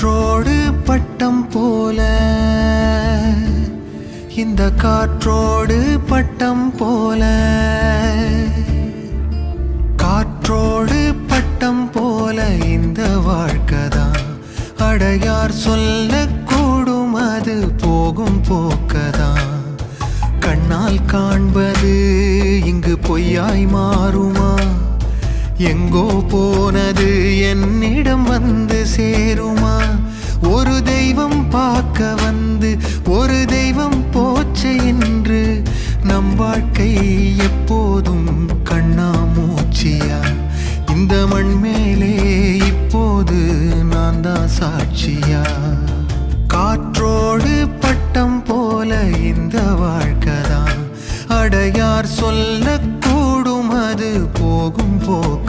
காற்றோடு பட்டம் போல, இந்த காற்றோடு பட்டம் போல, காற்றோடு பட்டம் போல இந்த வாழ்க்கைதான். அடையார் சொல்லக்கூடும் அது போகும் போக்கதான். கண்ணால் காண்பது இங்கு பொய்யாய் மாறுமா? எங்கோ போனது என்னிடம் வந்து சேருமா? ஒரு தெய்வம் பார்க்க வந்து ஒரு தெய்வம் போச்சு என்று நம் வாழ்க்கை எப்போதும் கண்ணாமூச்சியா? இந்த மண் மேலே இப்போது நான் தான் சாட்சியா? காற்றோடு பட்டம் போல இந்த வாழ்க்கைதான். அடையார் சொல்லக்கூடும் அது போகும் போக்கு.